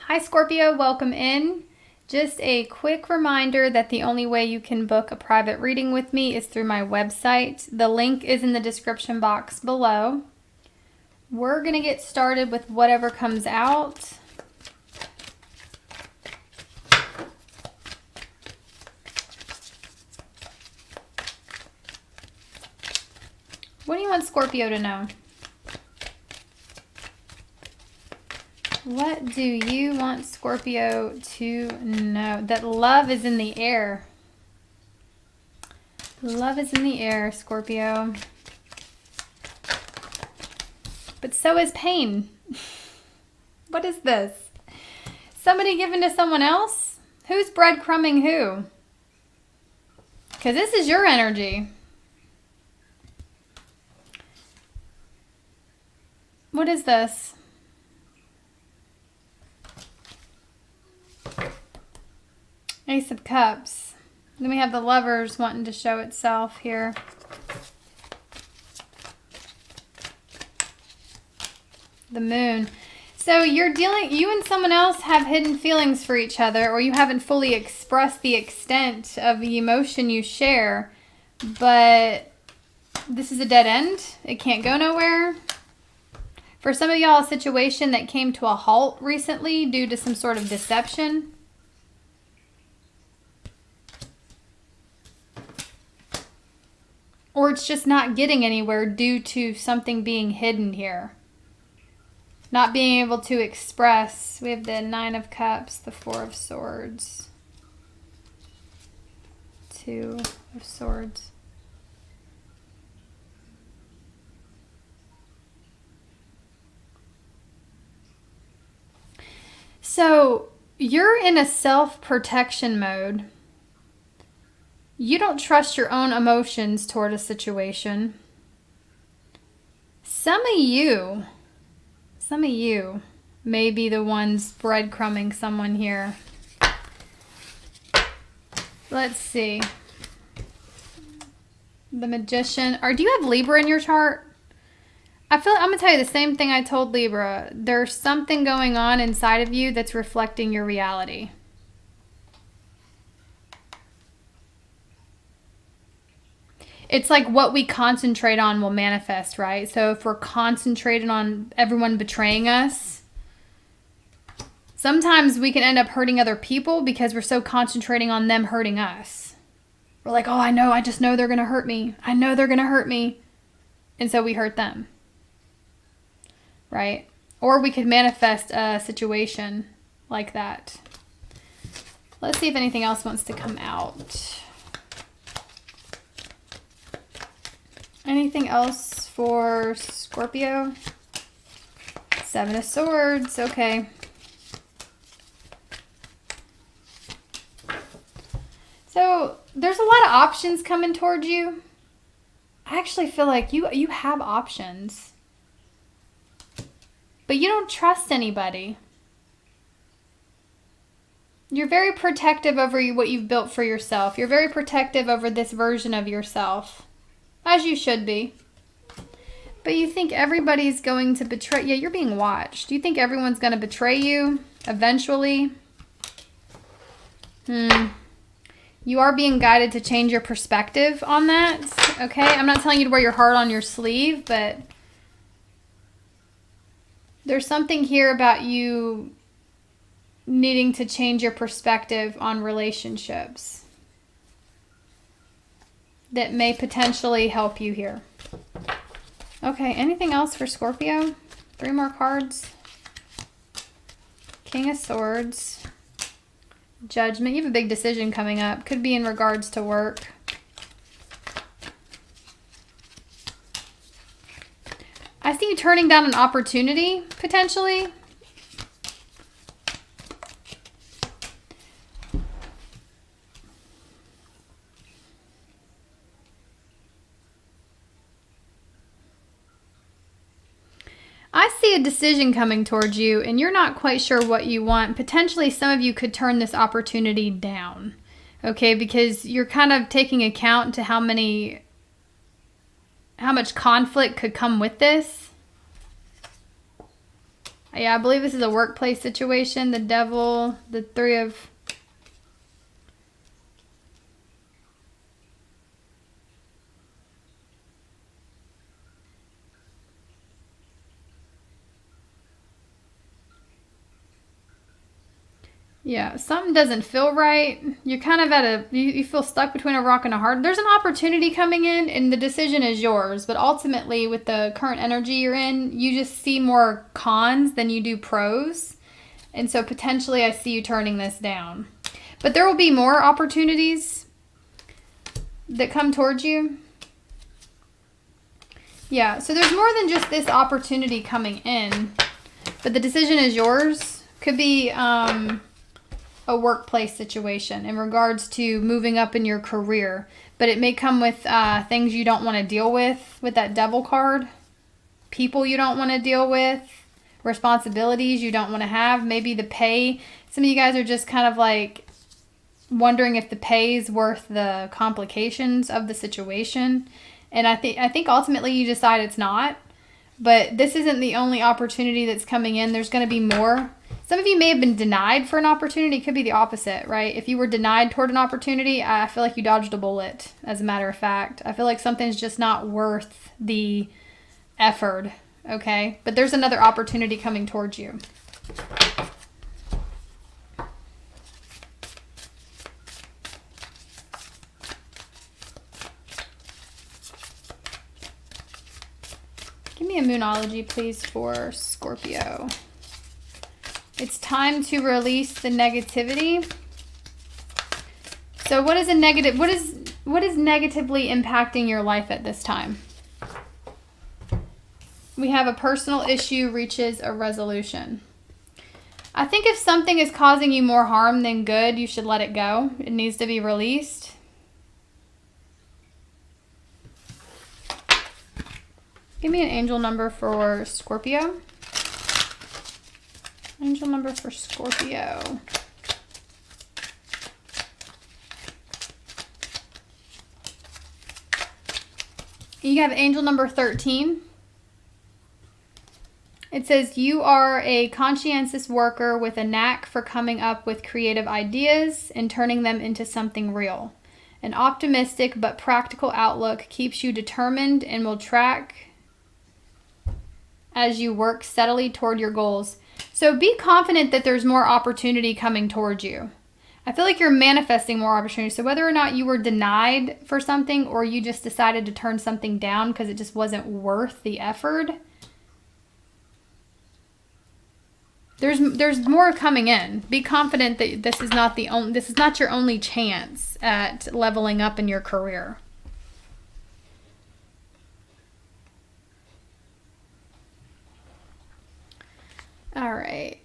Hi Scorpio, welcome in. Just a quick reminder that the only way you can book a private reading with me is through my website. The link is in the description box below. We're going to get started with whatever comes out. What do you want Scorpio to know? What do you want Scorpio to know? That love is in the air. Love is in the air, Scorpio. But so is pain. What is this? Somebody given to someone else? Who's breadcrumbing who? Because this is your energy. What is this? Ace of Cups. Then we have the Lovers wanting to show itself here. The Moon. So you and someone else have hidden feelings for each other, or you haven't fully expressed the extent of the emotion you share, but this is a dead end. It can't go nowhere. For some of y'all, a situation that came to a halt recently due to some sort of deception. Or it's just not getting anywhere due to something being hidden here. Not being able to express. We have the Nine of Cups, the Four of Swords. Two of Swords. So you're in a self-protection mode. You don't trust your own emotions toward a situation. Some of you may be the ones breadcrumbing someone here. Let's see. The Magician. Do you have Libra in your chart? I feel I'm going to tell you the same thing I told Libra. There's something going on inside of you that's reflecting your reality. It's like what we concentrate on will manifest, right? So if we're concentrating on everyone betraying us, sometimes we can end up hurting other people because we're so concentrating on them hurting us. We're like, oh, I just know they're going to hurt me. I know they're going to hurt me. And so we hurt them, right? Or we could manifest a situation like that. Let's see if anything else wants to come out. Anything else for Scorpio? Seven of Swords. Okay. So there's a lot of options coming towards you. I actually feel like you have options. But you don't trust anybody. You're very protective over what you've built for yourself. You're very protective over this version of yourself. As you should be. But you think everybody's going to betray... Yeah, you're being watched. You think everyone's going to betray you eventually? You are being guided to change your perspective on that. Okay? I'm not telling you to wear your heart on your sleeve, but there's something here about you needing to change your perspective on relationships that may potentially help you here. Okay, anything else for Scorpio? 3 more cards. King of Swords. Judgment. You have a big decision coming up. Could be in regards to work. I see you turning down an opportunity, potentially. I see a decision coming towards you and you're not quite sure what you want. Potentially some of you could turn this opportunity down, okay? Because you're kind of taking account to how much conflict could come with this. Yeah, I believe this is a workplace situation. The Devil, the Three of... Yeah, something doesn't feel right. You're kind of you feel stuck between a rock and a hard. There's an opportunity coming in and the decision is yours. But ultimately, with the current energy you're in, you just see more cons than you do pros. And so potentially I see you turning this down. But there will be more opportunities that come towards you. Yeah, so there's more than just this opportunity coming in. But the decision is yours. Could be... a workplace situation in regards to moving up in your career, but it may come with things you don't want to deal with that Devil card, people you don't want to deal with, responsibilities you don't want to have, maybe the pay. Some of you guys are just kind of like wondering if the pay is worth the complications of the situation, and I think ultimately you decide it's not. But this isn't the only opportunity that's coming in. There's going to be more. Some of you may have been denied for an opportunity. It could be the opposite, right? If you were denied toward an opportunity, I feel like you dodged a bullet, as a matter of fact. I feel like something's just not worth the effort, okay? But there's another opportunity coming towards you. Give me a moonology, please, for Scorpio. It's time to release the negativity. So what is a negative? What is negatively impacting your life at this time? We have a personal issue reaches a resolution. I think if something is causing you more harm than good, you should let it go. It needs to be released. Give me an angel number for Scorpio. Angel number for Scorpio. You have angel number 13. It says, you are a conscientious worker with a knack for coming up with creative ideas and turning them into something real. An optimistic but practical outlook keeps you determined and will track as you work steadily toward your goals. So be confident that there's more opportunity coming towards you. I feel like you're manifesting more opportunity. So whether or not you were denied for something or you just decided to turn something down because it just wasn't worth the effort, there's more coming in. Be confident that this is not your only chance at leveling up in your career. All right.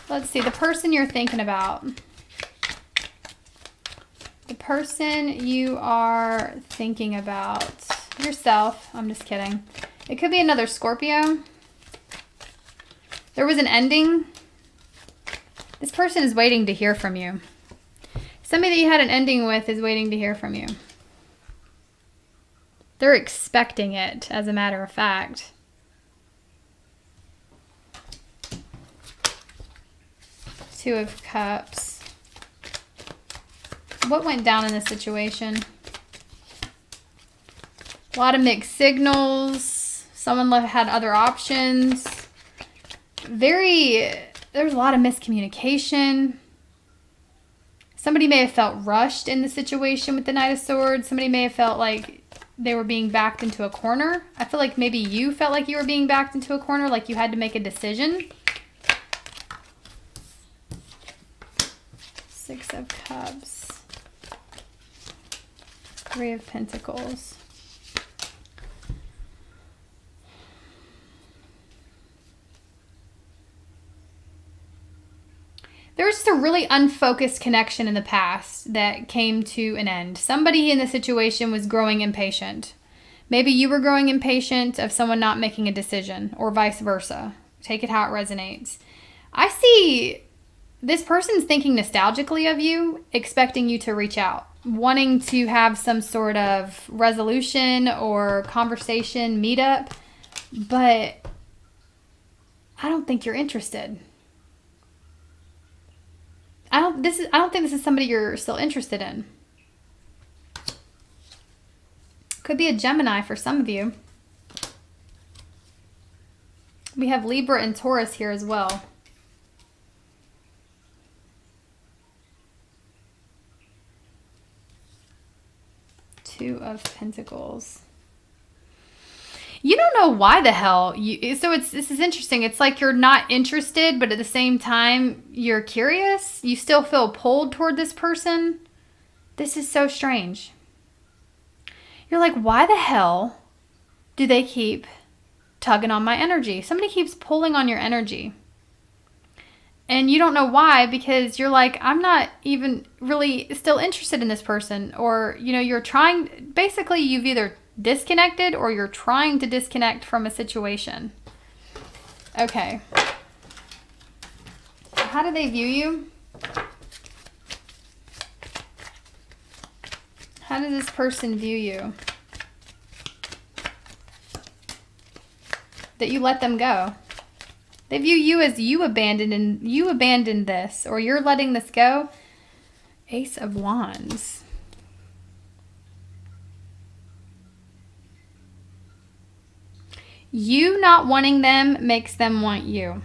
Let's see, the person you're thinking about. The person you are thinking about. Yourself. I'm just kidding. It could be another Scorpio. There was an ending. This person is waiting to hear from you. Somebody that you had an ending with is waiting to hear from you. They're expecting it, as a matter of fact. Two of Cups. What went down in this situation? A lot of mixed signals. Someone had other options. There's a lot of miscommunication. Somebody may have felt rushed in the situation with the Knight of Swords. Somebody may have felt like they were being backed into a corner. I feel like maybe you felt like you were being backed into a corner, like you had to make a decision. Six of Cups. Three of Pentacles. There was just a really unfocused connection in the past that came to an end. Somebody in the situation was growing impatient. Maybe you were growing impatient of someone not making a decision, or vice versa. Take it how it resonates. I see this person's thinking nostalgically of you, expecting you to reach out, wanting to have some sort of resolution or conversation, meetup, but I don't think you're interested. I don't think this is somebody you're still interested in. Could be a Gemini for some of you. We have Libra and Taurus here as well. Two of Pentacles. You don't know why the hell this is interesting. It's like you're not interested, but at the same time you're curious. You still feel pulled toward this person. This is so strange. You're like, why the hell do they keep tugging on my energy? Somebody keeps pulling on your energy. And you don't know why, because you're like, I'm not even really still interested in this person. Or, you're trying, basically you've either disconnected or you're trying to disconnect from a situation. Okay. How do they view you? How does this person view you? That you let them go. They view you as you abandoned this, or you're letting this go. Ace of Wands. You not wanting them makes them want you.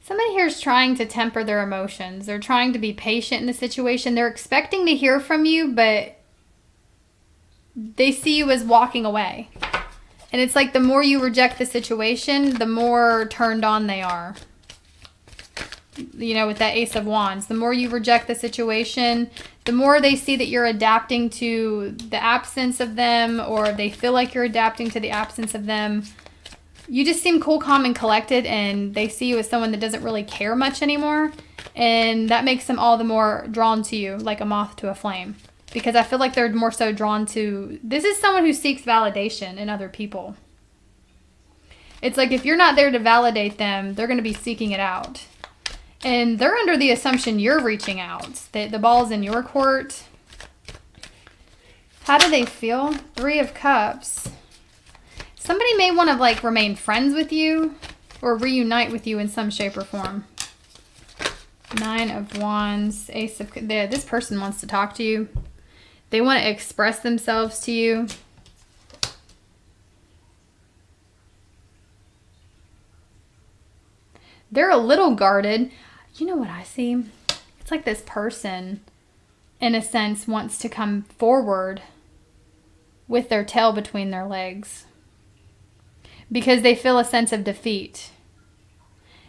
Somebody here is trying to temper their emotions. They're trying to be patient in the situation. They're expecting to hear from you, but they see you as walking away. And it's like the more you reject the situation, the more turned on they are. With that Ace of Wands. The more you reject the situation, the more they see that you're adapting to the absence of them, or they feel like you're adapting to the absence of them. You just seem cool, calm, and collected, and they see you as someone that doesn't really care much anymore. And that makes them all the more drawn to you, like a moth to a flame. Because I feel like they're more so drawn to... This is someone who seeks validation in other people. It's like if you're not there to validate them, they're going to be seeking it out. And they're under the assumption you're reaching out. That the ball's in your court. How do they feel? Three of Cups. Somebody may want to remain friends with you or reunite with you in some shape or form. Nine of Wands, Ace of... This person wants to talk to you. They want to express themselves to you. They're a little guarded. You know what I see? It's like this person, in a sense, wants to come forward with their tail between their legs. Because they feel a sense of defeat.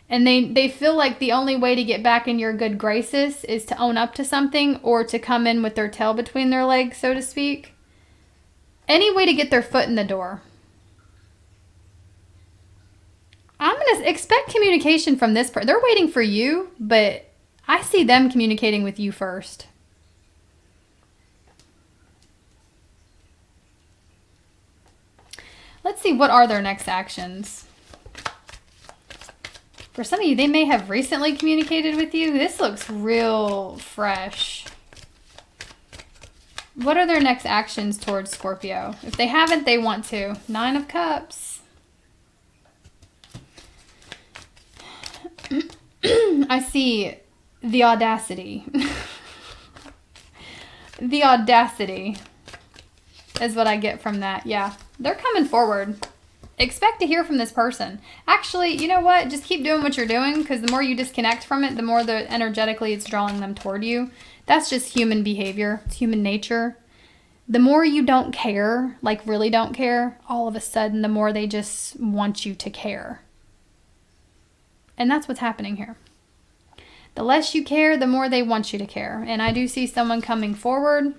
And they feel like the only way to get back in your good graces is to own up to something, or to come in with their tail between their legs, so to speak. Any way to get their foot in the door. I'm going to expect communication from this person. They're waiting for you, but I see them communicating with you first. Let's see, what are their next actions? For some of you, they may have recently communicated with you. This looks real fresh. What are their next actions towards Scorpio? If they haven't, they want to. Nine of Cups. I see the audacity. The audacity is what I get from that. Yeah. They're coming forward. Expect to hear from this person. Actually, you know what? Just keep doing what you're doing, because the more you disconnect from it, the more energetically it's drawing them toward you. That's just human behavior. It's human nature. The more you don't care, really don't care, all of a sudden, the more they just want you to care. And that's what's happening here. The less you care, the more they want you to care. And I do see someone coming forward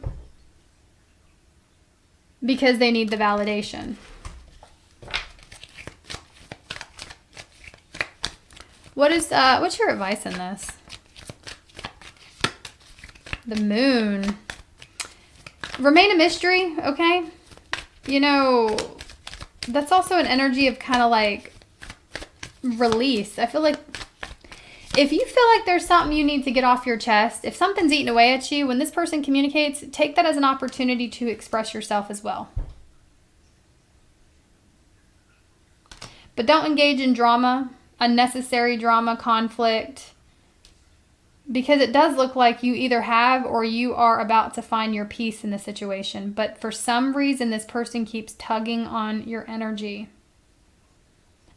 because they need the validation. What's your advice in this? The Moon. Remain a mystery, okay? You know, that's also an energy of kind of like release. I feel like if you feel like there's something you need to get off your chest, if something's eating away at you, when this person communicates, take that as an opportunity to express yourself as well. But don't engage in drama, unnecessary drama, conflict, because it does look like you either have or you are about to find your peace in the situation. But for some reason, this person keeps tugging on your energy.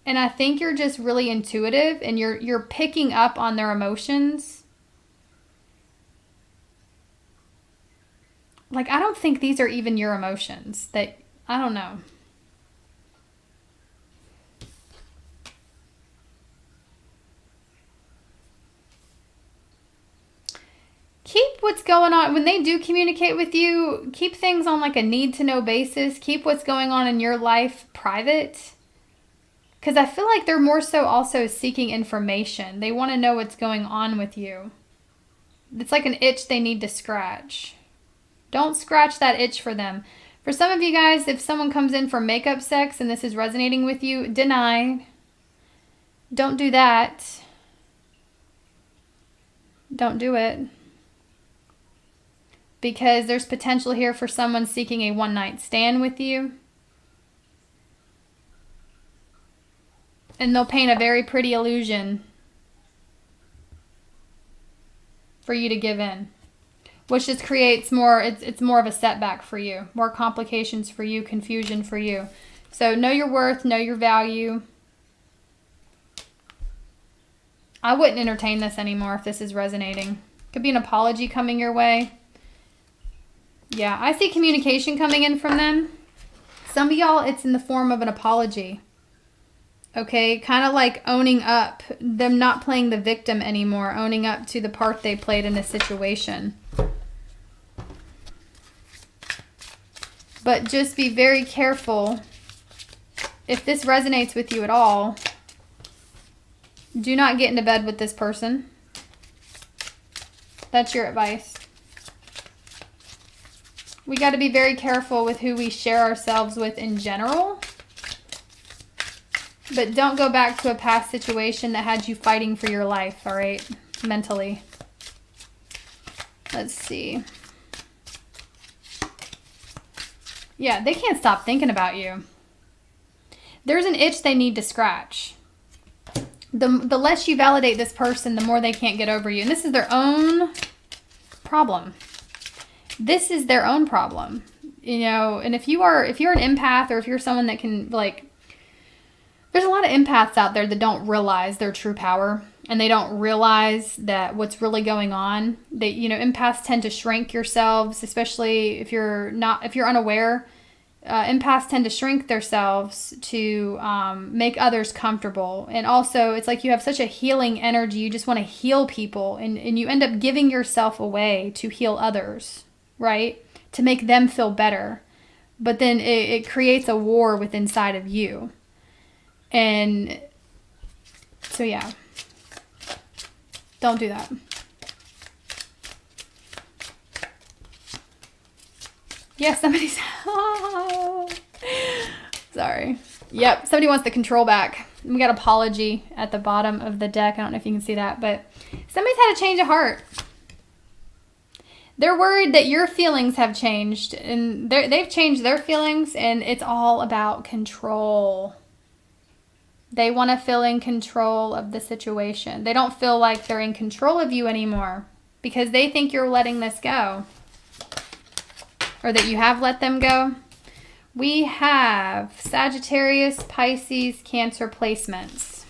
And I think you're just really intuitive and you're picking up on their emotions. Like, I don't think these are even your emotions. I don't know. Keep what's going on. When they do communicate with you, keep things on like a need-to-know basis. Keep what's going on in your life private. Because I feel like they're more so also seeking information. They want to know what's going on with you. It's like an itch they need to scratch. Don't scratch that itch for them. For some of you guys, if someone comes in for makeup sex and this is resonating with you, deny. Don't do that. Don't do it. Because there's potential here for someone seeking a one-night stand with you. And they'll paint a very pretty illusion for you to give in. Which just creates more, it's more of a setback for you. More complications for you, confusion for you. So know your worth, know your value. I wouldn't entertain this anymore if this is resonating. Could be an apology coming your way. Yeah, I see communication coming in from them. Some of y'all, it's in the form of an apology. Okay, kind of like owning up. Them not playing the victim anymore. Owning up to the part they played in the situation. But just be very careful. If this resonates with you at all, do not get into bed with this person. That's your advice. We got to be very careful with who we share ourselves with in general. But don't go back to a past situation that had you fighting for your life, all right? Mentally. Let's see. Yeah, they can't stop thinking about you. There's an itch they need to scratch. The less you validate this person, the more they can't get over you. And this is their own problem. This is their own problem. You know, and if you're an empath, or if you're someone that can, like, there's a lot of empaths out there that don't realize their true power, and they don't realize that what's really going on. They, you know, empaths tend to shrink yourselves, especially if you're unaware. Empaths tend to shrink themselves to make others comfortable. And also, it's like you have such a healing energy. You just want to heal people, and you end up giving yourself away to heal others, right? To make them feel better. But then it creates a war within inside of you. And so, yeah. Don't do that. Yeah, somebody's... Oh, sorry. Yep, somebody wants the control back. We got apology at the bottom of the deck. I don't know if you can see that, but somebody's had a change of heart. They're worried that your feelings have changed, and they've changed their feelings, and it's all about control. They want to feel in control of the situation. They don't feel like they're in control of you anymore because they think you're letting this go, or that you have let them go. We have Sagittarius, Pisces, Cancer placements.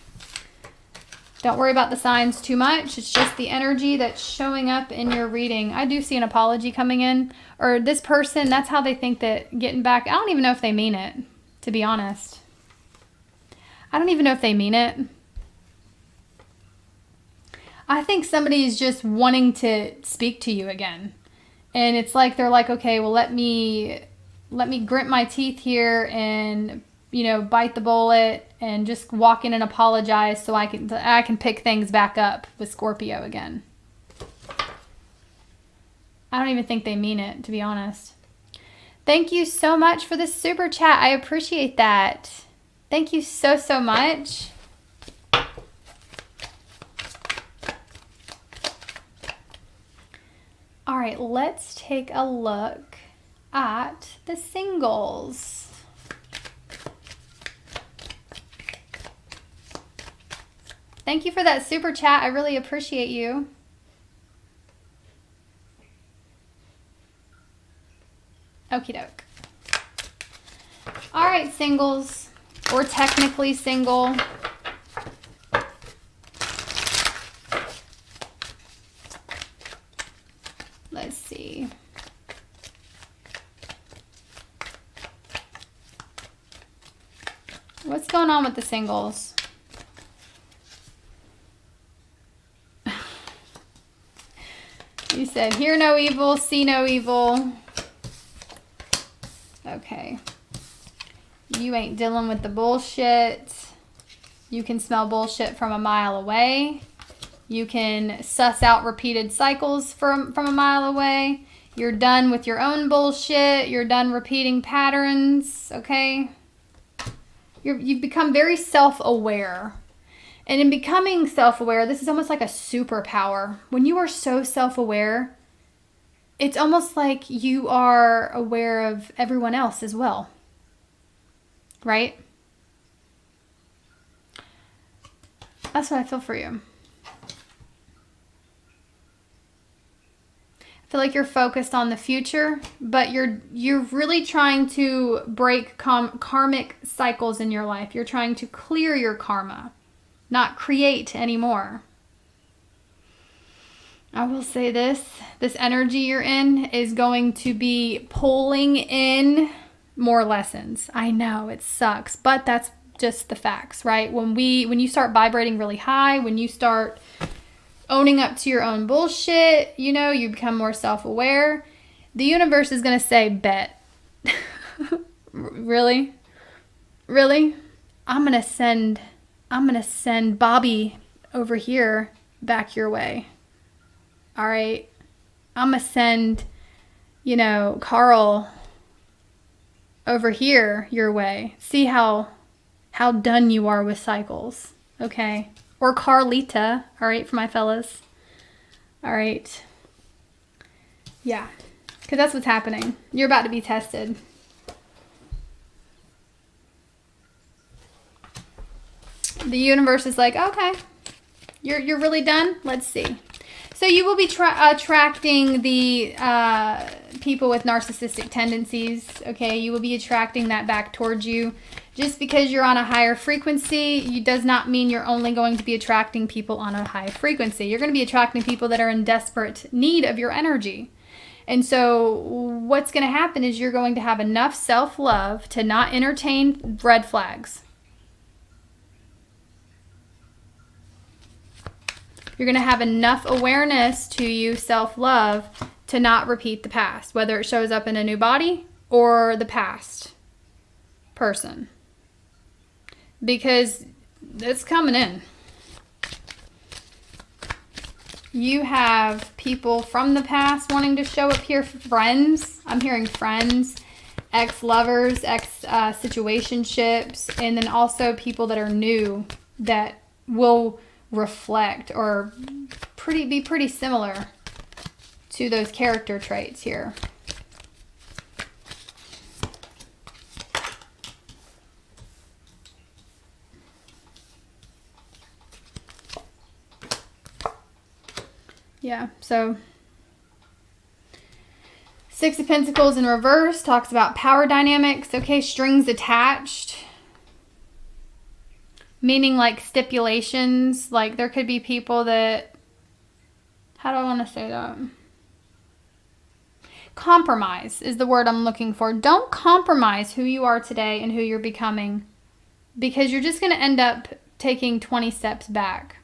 Don't worry about the signs too much. It's just the energy that's showing up in your reading. I do see an apology coming in. Or this person, that's how they think that getting back. I don't even know if they mean it, to be honest. I don't even know if they mean it. I think somebody's just wanting to speak to you again. And it's like they're like, okay, well, let me grit my teeth here and bite the bullet and just walk in and apologize so I can pick things back up with Scorpio again. I don't even think they mean it, to be honest. Thank you so much for the super chat. I appreciate that. Thank you so, so much. All right, let's take a look at the singles. Thank you for that super chat. I really appreciate you. Okie doke. All right, singles, or technically single. Let's see. What's going on with the singles? You said, hear no evil, see no evil. Okay. You ain't dealing with the bullshit. You can smell bullshit from a mile away. You can suss out repeated cycles from a mile away. You're done with your own bullshit. You're done repeating patterns, okay? You've become very self-aware. And in becoming self-aware, this is almost like a superpower. When you are so self-aware, it's almost like you are aware of everyone else as well. Right? That's what I feel for you. I feel like you're focused on the future, but you're really trying to break karmic cycles in your life. You're trying to clear your karma, not create anymore. I will say this energy you're in is going to be pulling in more lessons. I know it sucks, but that's just the facts, right? When you start vibrating really high, when you start owning up to your own bullshit, you become more self-aware. The universe is going to say, bet. Really? Really? I'm going to send Bobby over here back your way. All right. I'm going to send, Carl over here your way. See how done you are with cycles. Okay. Or Carlita. All right, for my fellas. All right. Yeah. Because that's what's happening. You're about to be tested. The universe is like, okay, you're really done? Let's see. So you will be attracting the people with narcissistic tendencies, okay? You will be attracting that back towards you. Just because you're on a higher frequency, does not mean you're only going to be attracting people on a high frequency. You're going to be attracting people that are in desperate need of your energy. And so what's going to happen is you're going to have enough self-love to not entertain red flags. You're going to have enough awareness to you, self-love, to not repeat the past, whether it shows up in a new body or the past person. Because it's coming in. You have people from the past wanting to show up here, friends. I'm hearing friends, ex-lovers, ex-situationships, and then also people that are new that will reflect or be pretty similar to those character traits here. Yeah, so Six of Pentacles in reverse talks about power dynamics. Okay, strings attached. Meaning like stipulations. Like there could be people that, how do I want to say that? Compromise is the word I'm looking for. Don't compromise who you are today and who you're becoming, because you're just going to end up taking 20 steps back.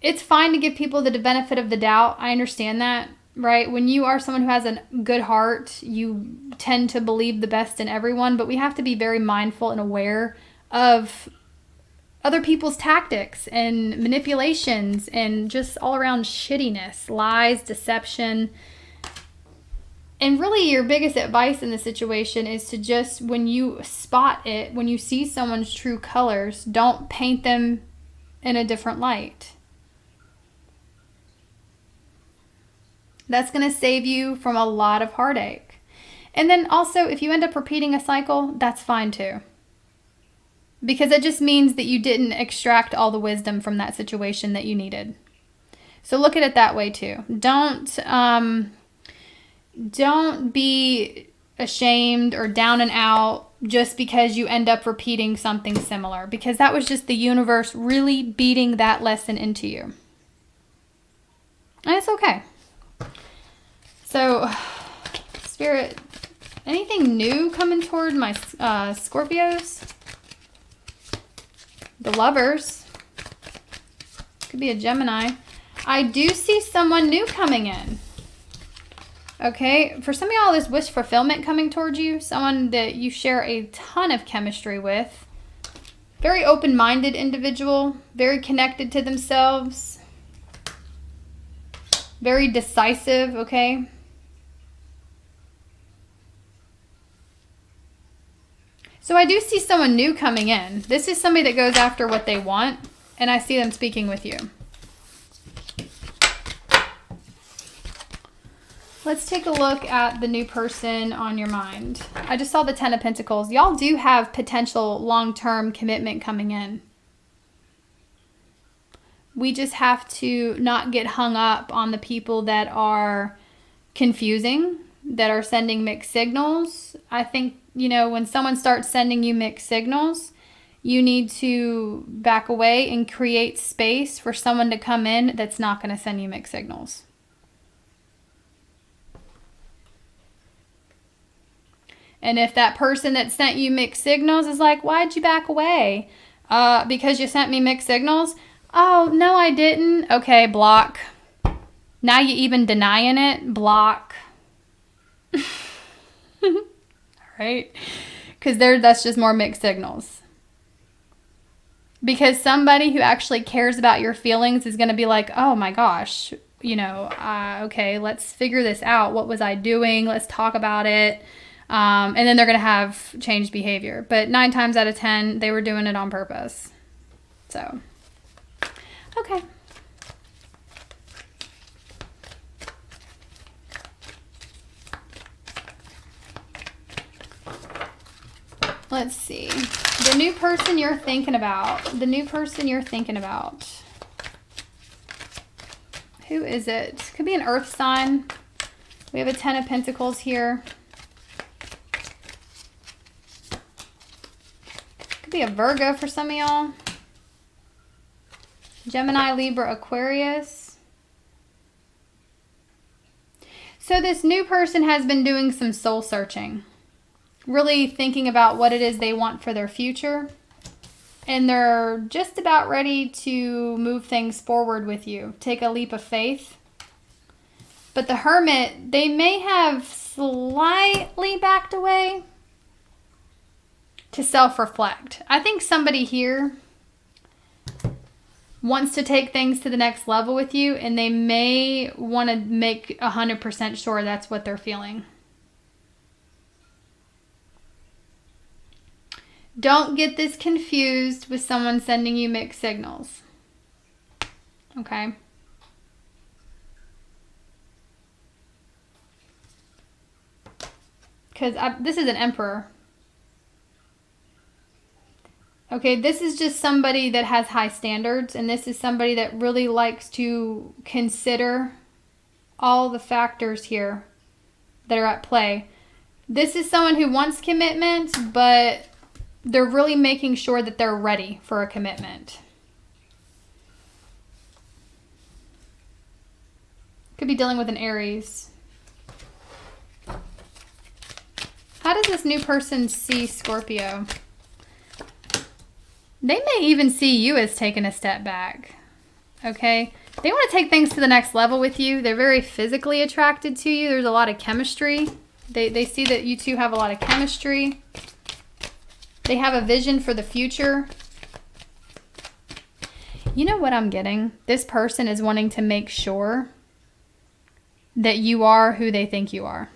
It's fine to give people the benefit of the doubt. I understand that. right? When you are someone who has a good heart, you tend to believe the best in everyone, but we have to be very mindful and aware of other people's tactics and manipulations and just all around shittiness, lies, deception. And really your biggest advice in this situation is to just, when you spot it, when you see someone's true colors, don't paint them in a different light. That's going to save you from a lot of heartache. And then also, if you end up repeating a cycle, that's fine too. Because it just means that you didn't extract all the wisdom from that situation that you needed. So look at it that way too. Don't be ashamed or down and out just because you end up repeating something similar. Because that was just the universe really beating that lesson into you. And it's okay. So, Spirit, anything new coming toward my Scorpios? The Lovers. Could be a Gemini. I do see someone new coming in. Okay, for some of y'all, there's wish fulfillment coming towards you. Someone that you share a ton of chemistry with. Very open-minded individual. Very connected to themselves. Very decisive, okay? So I do see someone new coming in. This is somebody that goes after what they want, and I see them speaking with you. Let's take a look at the new person on your mind. I just saw the Ten of Pentacles. Y'all do have potential long-term commitment coming in. We just have to not get hung up on the people that are confusing, that are sending mixed signals. I think, you know, when someone starts sending you mixed signals, you need to back away and create space for someone to come in that's not going to send you mixed signals. And if that person that sent you mixed signals is like, why'd you back away? Because you sent me mixed signals? Oh, no, I didn't. Okay, block. Now you even denying it? Block. All right? Because that's just more mixed signals. Because somebody who actually cares about your feelings is going to be like, oh my gosh, you know, okay, let's figure this out. What was I doing? Let's talk about it. And then they're going to have changed behavior. But 9 times out of 10, they were doing it on purpose. So, okay. Let's see. The new person you're thinking about. The new person you're thinking about. Who is it? Could be an earth sign. We have a Ten of Pentacles here. Could be a Virgo for some of y'all. Gemini, Libra, Aquarius. So this new person has been doing some soul searching. Really thinking about what it is they want for their future. And they're just about ready to move things forward with you. Take a leap of faith. But the Hermit, they may have slightly backed away to self-reflect. I think somebody here wants to take things to the next level with you, and they may want to make 100% sure that's what they're feeling. Don't get this confused with someone sending you mixed signals. Okay? Because this is an Emperor. Okay, this is just somebody that has high standards, and this is somebody that really likes to consider all the factors here that are at play. This is someone who wants commitment, but they're really making sure that they're ready for a commitment. Could be dealing with an Aries. How does this new person see Scorpio? They may even see you as taking a step back. Okay? They want to take things to the next level with you. They're very physically attracted to you. There's a lot of chemistry. They see that you two have a lot of chemistry. They have a vision for the future. You know what I'm getting? This person is wanting to make sure that you are who they think you are.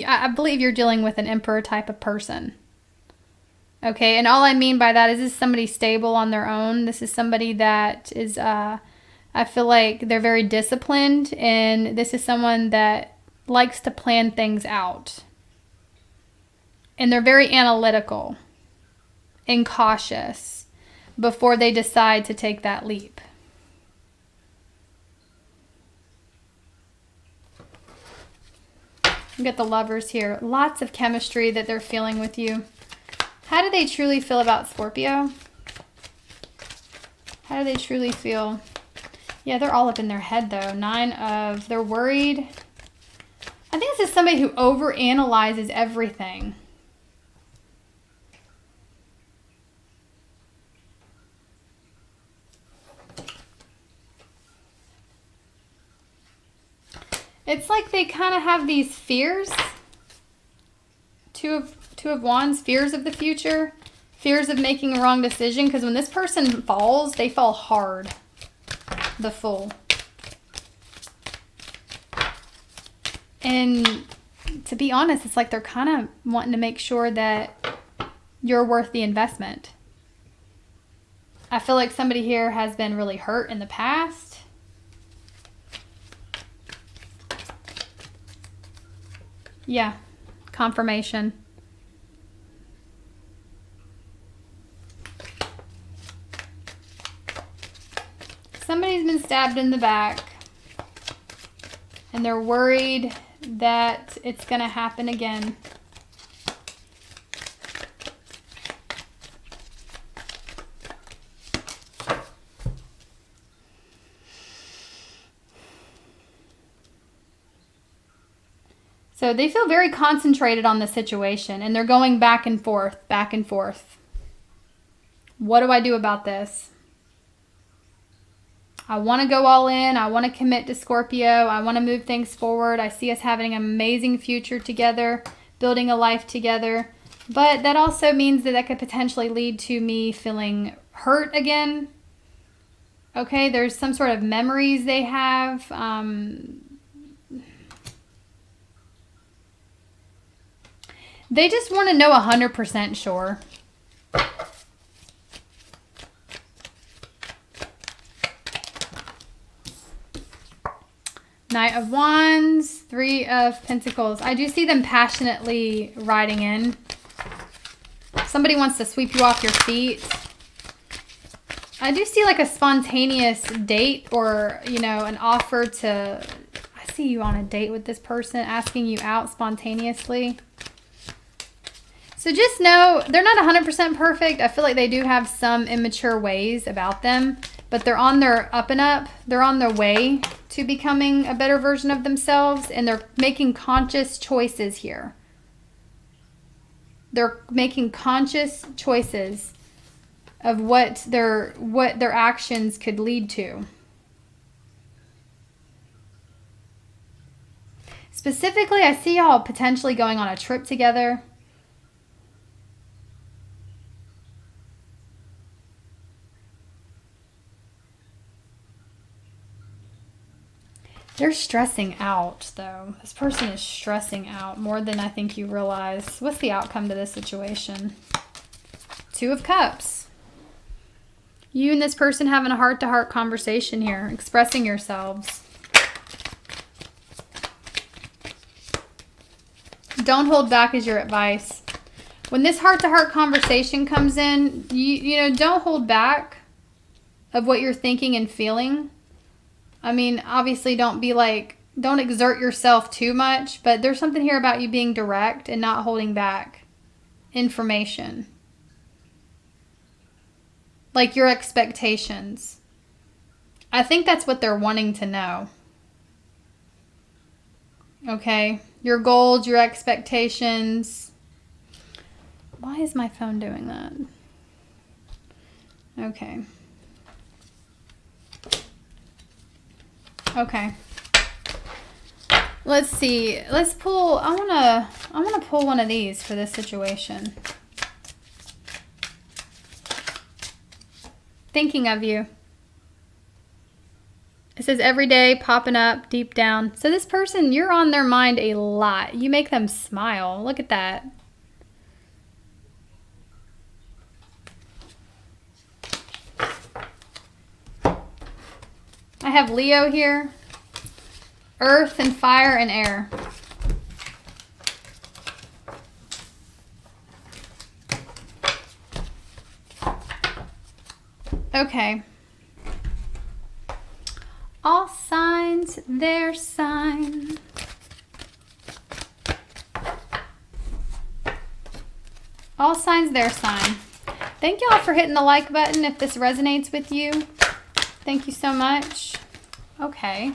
I believe you're dealing with an emperor type of person. Okay, and all I mean by that is this is somebody stable on their own. This is somebody that is, I feel like they're very disciplined, and this is someone that likes to plan things out. And they're very analytical and cautious before they decide to take that leap. You get the Lovers here. Lots of chemistry that they're feeling with you. How do they truly feel about Scorpio? How do they truly feel? Yeah, they're all up in their head though. They're worried. I think this is somebody who overanalyzes everything. It's like they kind of have these fears. Two of Wands, fears of the future, fears of making a wrong decision. Because when this person falls, they fall hard. The Fool. And to be honest, it's like they're kind of wanting to make sure that you're worth the investment. I feel like somebody here has been really hurt in the past. Yeah, confirmation. Somebody's been stabbed in the back, and they're worried that it's going to happen again. So they feel very concentrated on the situation, and they're going back and forth, back and forth. What do I do about this? I want to go all in. I want to commit to Scorpio. I want to move things forward. I see us having an amazing future together, building a life together. But that also means that could potentially lead to me feeling hurt again. Okay, there's some sort of memories they have. They just want to know 100% sure. Knight of Wands, Three of Pentacles. I do see them passionately riding in. Somebody wants to sweep you off your feet. I do see like a spontaneous date, or, you know, an offer to... I see you on a date with this person, asking you out spontaneously. So just know they're not 100% perfect. I feel like they do have some immature ways about them, but they're on their up and up. They're on their way to becoming a better version of themselves, and they're making conscious choices here. They're making conscious choices of what their actions could lead to. Specifically, I see y'all potentially going on a trip together. They're stressing out, though. This person is stressing out more than I think you realize. What's the outcome to this situation? Two of Cups. You and this person having a heart-to-heart conversation here, expressing yourselves. Don't hold back is your advice. When this heart-to-heart conversation comes in, you know, don't hold back of what you're thinking and feeling. I mean, obviously don't exert yourself too much, but there's something here about you being direct and not holding back information. Like your expectations. I think that's what they're wanting to know. Okay? Your goals, your expectations. Why is my phone doing that? Okay. Okay. Let's see. Let's pull. I wanna pull one of these for this situation. Thinking of you. It says every day, popping up deep down. So this person, you're on their mind a lot. You make them smile. Look at that. I have Leo here. Earth and fire and air. Okay. All signs, their sign. All signs, their sign. Thank y'all for hitting the like button if this resonates with you. Thank you so much. Okay.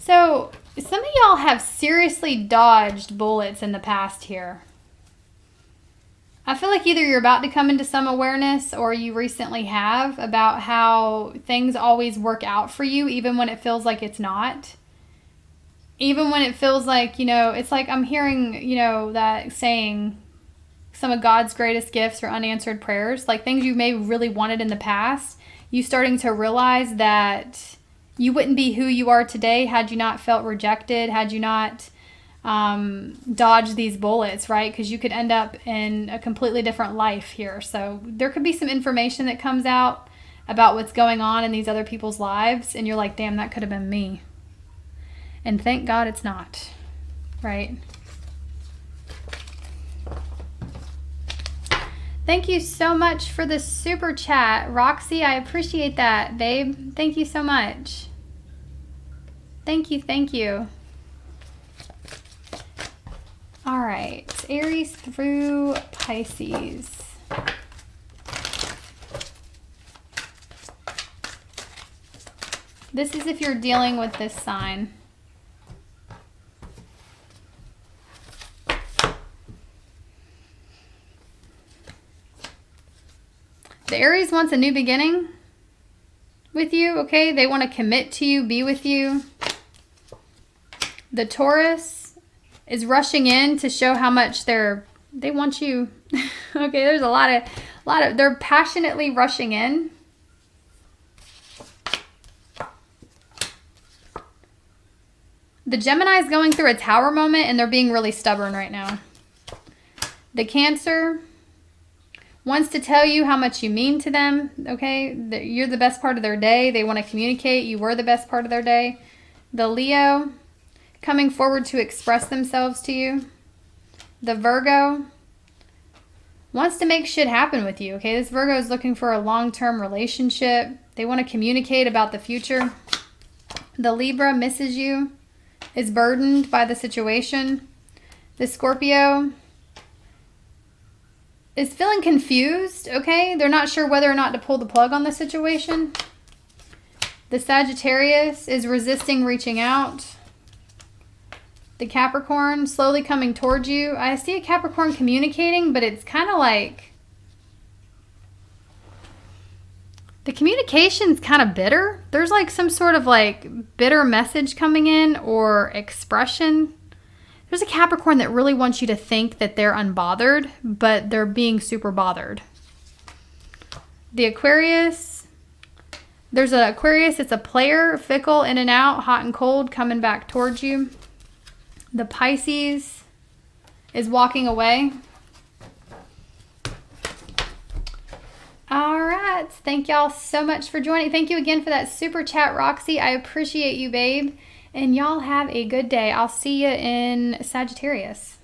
So, some of y'all have seriously dodged bullets in the past here. I feel like either you're about to come into some awareness or you recently have about how things always work out for you even when it feels like it's not. Even when it feels like, you know, it's like I'm hearing, you know, that saying, some of God's greatest gifts are unanswered prayers. Like things you may really wanted in the past, you starting to realize that you wouldn't be who you are today had you not felt rejected, had you not dodge these bullets, right? Because you could end up in a completely different life here. So there could be some information that comes out about what's going on in these other people's lives, and you're like, damn, that could have been me. And thank God it's not, right? Thank you so much for the super chat, Roxy. I appreciate that, babe. Thank you so much. Thank you, thank you. All right, Aries through Pisces. This is if you're dealing with this sign. The Aries wants a new beginning with you, okay? They want to commit to you, be with you. The Taurus is rushing in to show how much they want you. Okay, there's a lot of they're passionately rushing in. The Gemini is going through a tower moment and they're being really stubborn right now. The Cancer wants to tell you how much you mean to them, okay? You're the best part of their day. They want to communicate you were the best part of their day. The Leo coming forward to express themselves to you. The Virgo wants to make shit happen with you, okay? This Virgo is looking for a long-term relationship. They want to communicate about the future. The Libra misses you, is burdened by the situation. The Scorpio is feeling confused, okay? They're not sure whether or not to pull the plug on the situation. The Sagittarius is resisting reaching out. The Capricorn slowly coming towards you. I see a Capricorn communicating, but it's kind of like the communication's kind of bitter. There's like some sort of like bitter message coming in or expression. There's a Capricorn that really wants you to think that they're unbothered, but they're being super bothered. The Aquarius, there's an Aquarius, it's a player, fickle, in and out, hot and cold, coming back towards you. The Pisces is walking away. All right. Thank y'all so much for joining. Thank you again for that super chat, Roxy. I appreciate you, babe. And y'all have a good day. I'll see you in Sagittarius.